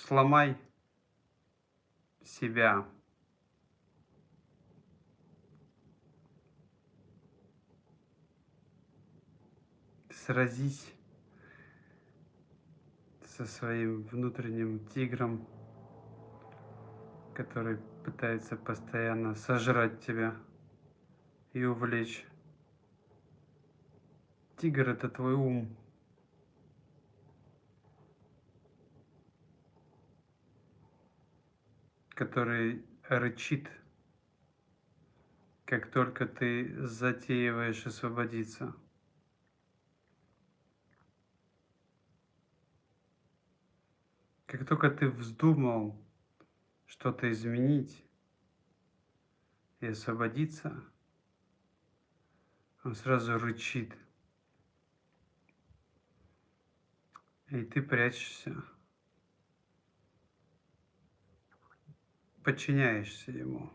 Сломай себя. Сразись со своим внутренним тигром, который пытается постоянно сожрать тебя и увлечь. Тигр — это твой ум, который рычит, как только ты затеиваешь освободиться. Как только ты вздумал что-то изменить и освободиться, он сразу рычит, и ты прячешься, подчиняешься ему.